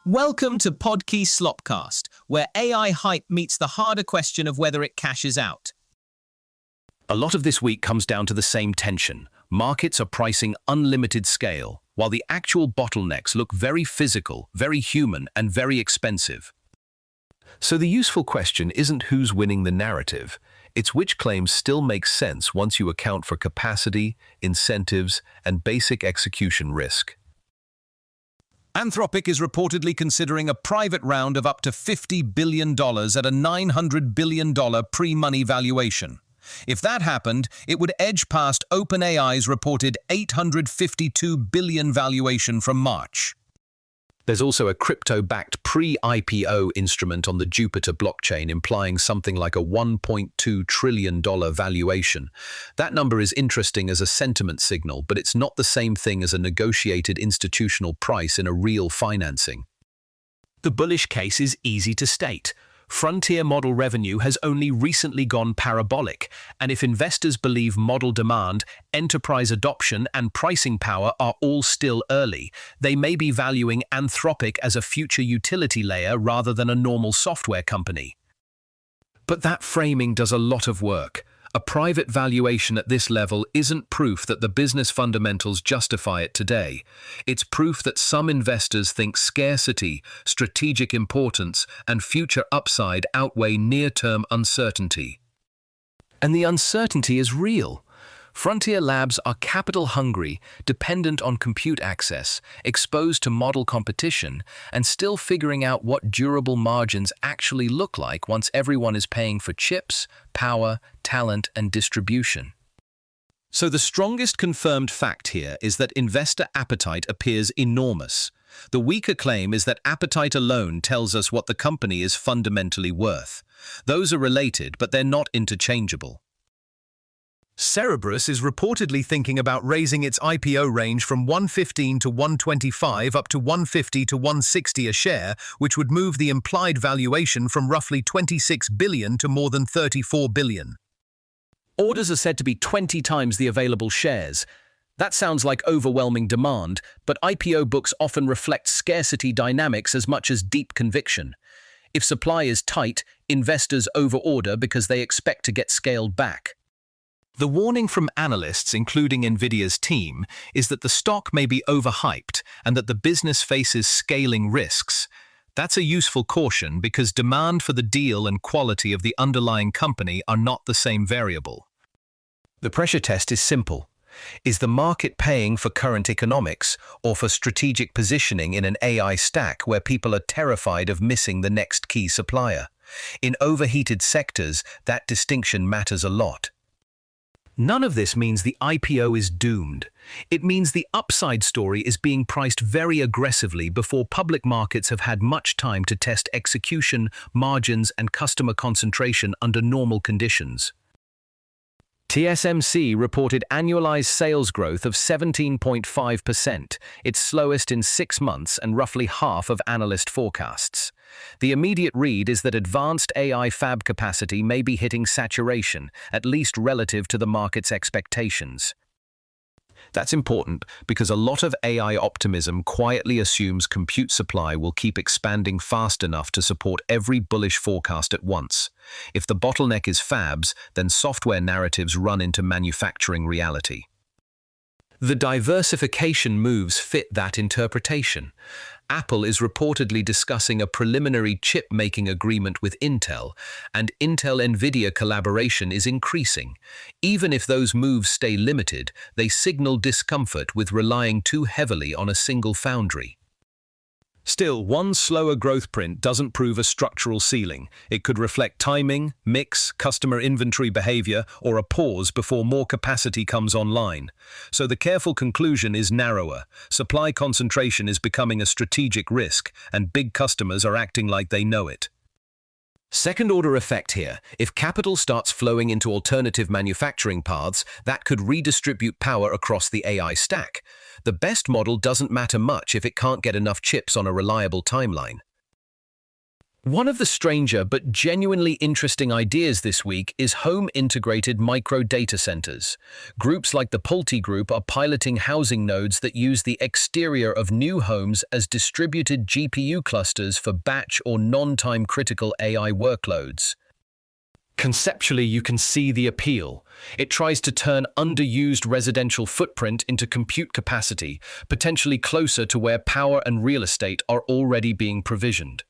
Welcome to Podkey Slopcast, where AI hype meets the harder question of whether it cashes out. A lot of this week comes down to the same tension. Markets are pricing unlimited scale, while the actual bottlenecks look very physical, very human, and very expensive. So the useful question isn't who's winning the narrative, it's which claims still make sense once you account for capacity, incentives, and basic execution risk. Anthropic is reportedly considering a private round of up to $50 billion at a $900 billion pre-money valuation. If that happened, it would edge past OpenAI's reported $852 billion valuation from March. There's also a crypto-backed pre-IPO instrument on the Jupiter blockchain implying something like a $1.2 trillion valuation. That number is interesting as a sentiment signal, but it's not the same thing as a negotiated institutional price in a real financing. The bullish case is easy to state. Frontier model revenue has only recently gone parabolic, and if investors believe model demand, enterprise adoption, and pricing power are all still early, they may be valuing Anthropic as a future utility layer rather than a normal software company. But that framing does a lot of work. A private valuation at this level isn't proof that the business fundamentals justify it today. It's proof that some investors think scarcity, strategic importance, and future upside outweigh near-term uncertainty. And the uncertainty is real. Frontier labs are capital-hungry, dependent on compute access, exposed to model competition, and still figuring out what durable margins actually look like once everyone is paying for chips, power, talent, and distribution. So the strongest confirmed fact here is that investor appetite appears enormous. The weaker claim is that appetite alone tells us what the company is fundamentally worth. Those are related, but they're not interchangeable. Cerebrus is reportedly thinking about raising its IPO range from $115 to $125 up to $150 to $160 a share, which would move the implied valuation from roughly $26 billion to more than $34 billion. Orders are said to be 20 times the available shares. That sounds like overwhelming demand, but IPO books often reflect scarcity dynamics as much as deep conviction. If supply is tight, investors overorder because they expect to get scaled back. The warning from analysts, including Nvidia's team, is that the stock may be overhyped and that the business faces scaling risks. That's a useful caution because demand for the deal and quality of the underlying company are not the same variable. The pressure test is simple. Is the market paying for current economics or for strategic positioning in an AI stack where people are terrified of missing the next key supplier? In overheated sectors, that distinction matters a lot. None of this means the IPO is doomed. It means the upside story is being priced very aggressively before public markets have had much time to test execution, margins, and customer concentration under normal conditions. TSMC reported annualized sales growth of 17.5%, its slowest in 6 months and roughly half of analyst forecasts. The immediate read is that advanced AI fab capacity may be hitting saturation, at least relative to the market's expectations. That's important because a lot of AI optimism quietly assumes compute supply will keep expanding fast enough to support every bullish forecast at once. If the bottleneck is fabs, then software narratives run into manufacturing reality. The diversification moves fit that interpretation. Apple is reportedly discussing a preliminary chip-making agreement with Intel, and Intel-Nvidia collaboration is increasing. Even if those moves stay limited, they signal discomfort with relying too heavily on a single foundry. Still, one slower growth print doesn't prove a structural ceiling. It could reflect timing, mix, customer inventory behavior, or a pause before more capacity comes online. So the careful conclusion is narrower. Supply concentration is becoming a strategic risk, and big customers are acting like they know it. Second-order effect here. If capital starts flowing into alternative manufacturing paths, that could redistribute power across the AI stack. The best model doesn't matter much if it can't get enough chips on a reliable timeline. One of the stranger but genuinely interesting ideas this week is home-integrated micro-data centers. Groups like the Pulte Group are piloting housing nodes that use the exterior of new homes as distributed GPU clusters for batch or non-time critical AI workloads. Conceptually, you can see the appeal. It tries to turn underused residential footprint into compute capacity, potentially closer to where power and real estate are already being provisioned.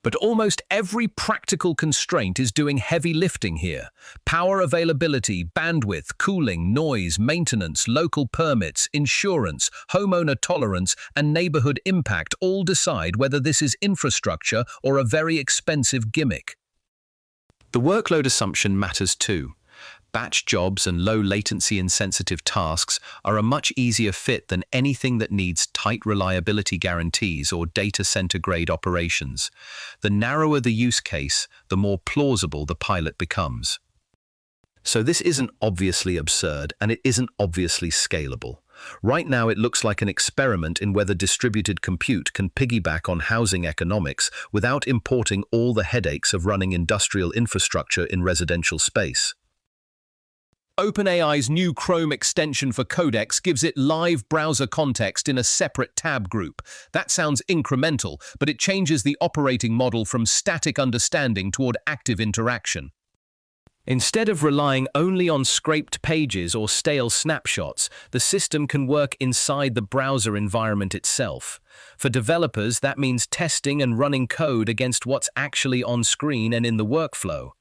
But almost every practical constraint is doing heavy lifting here. Power availability, bandwidth, cooling, noise, maintenance, local permits, insurance, homeowner tolerance, and neighborhood impact all decide whether this is infrastructure or a very expensive gimmick. The workload assumption matters too. Batch jobs and low-latency insensitive tasks are a much easier fit than anything that needs tight reliability guarantees or data center-grade operations. The narrower the use case, the more plausible the pilot becomes. So this isn't obviously absurd, and it isn't obviously scalable. Right now it looks like an experiment in whether distributed compute can piggyback on housing economics without importing all the headaches of running industrial infrastructure in residential space. OpenAI's new Chrome extension for Codex gives it live browser context in a separate tab group. That sounds incremental, but it changes the operating model from static understanding toward active interaction. Instead of relying only on scraped pages or stale snapshots, the system can work inside the browser environment itself. For developers, that means testing and running code against what's actually on screen and in the workflow.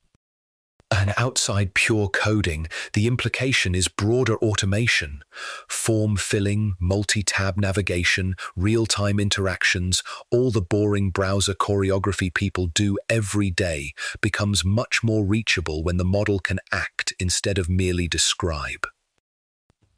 And outside pure coding, the implication is broader automation. Form filling, multi-tab navigation, real-time interactions, all the boring browser choreography people do every day becomes much more reachable when the model can act instead of merely describe.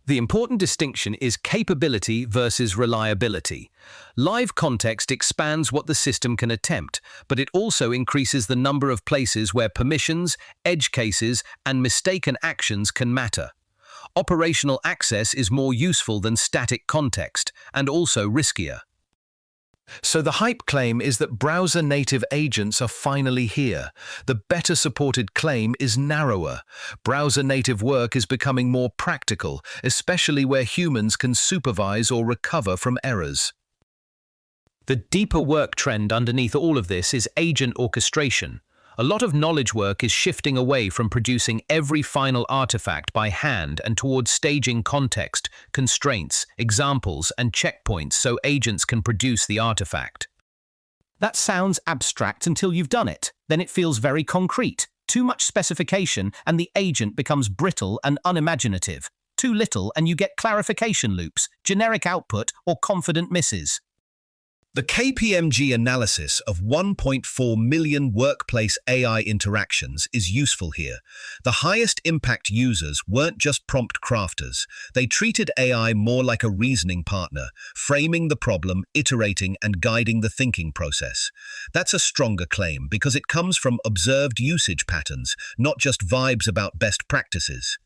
The important distinction is capability versus reliability. Live context expands what the system can attempt, but it also increases the number of places where permissions, edge cases, and mistaken actions can matter. Operational access is more useful than static context, and also riskier. So the hype claim is that browser-native agents are finally here. The better-supported claim is narrower. Browser-native work is becoming more practical, especially where humans can supervise or recover from errors. The deeper work trend underneath all of this is agent orchestration. A lot of knowledge work is shifting away from producing every final artifact by hand and towards staging context, constraints, examples, and checkpoints so agents can produce the artifact. That sounds abstract until you've done it. Then it feels very concrete. Too much specification and the agent becomes brittle and unimaginative. Too little and you get clarification loops, generic output, or confident misses. The KPMG analysis of 1.4 million workplace AI interactions is useful here. The highest impact users weren't just prompt crafters. They treated AI more like a reasoning partner, framing the problem, iterating, and guiding the thinking process. That's a stronger claim because it comes from observed usage patterns, not just vibes about best practices.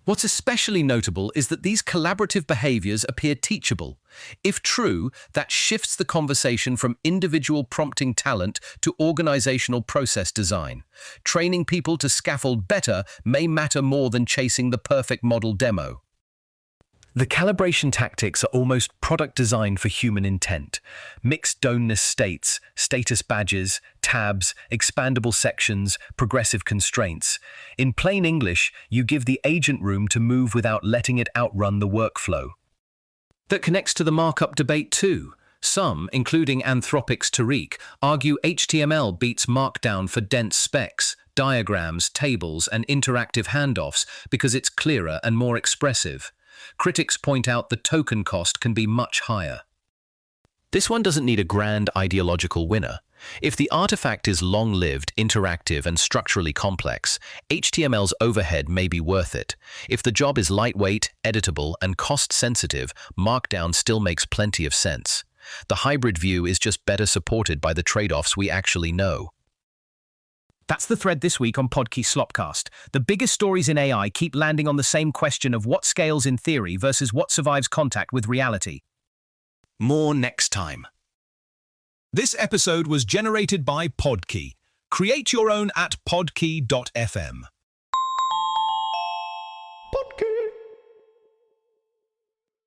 What's especially notable is that these collaborative behaviors appear teachable. If true, that shifts the conversation from individual prompting talent to organizational process design. Training people to scaffold better may matter more than chasing the perfect model demo. The calibration tactics are almost product designed for human intent. Mixed doneness states, status badges, tabs, expandable sections, progressive constraints. In plain English, you give the agent room to move without letting it outrun the workflow. That connects to the markup debate too. Some, including Anthropic's Tariq, argue HTML beats Markdown for dense specs, diagrams, tables, and interactive handoffs because it's clearer and more expressive. Critics point out the token cost can be much higher. This one doesn't need a grand ideological winner. If the artifact is long-lived, interactive, and structurally complex, HTML's overhead may be worth it. If the job is lightweight, editable, and cost-sensitive, Markdown still makes plenty of sense. The hybrid view is just better supported by the trade-offs we actually know. That's the thread this week on Podkey Slopcast. The biggest stories in AI keep landing on the same question of what scales in theory versus what survives contact with reality. More next time. This episode was generated by Podkey. Create your own at podkey.fm.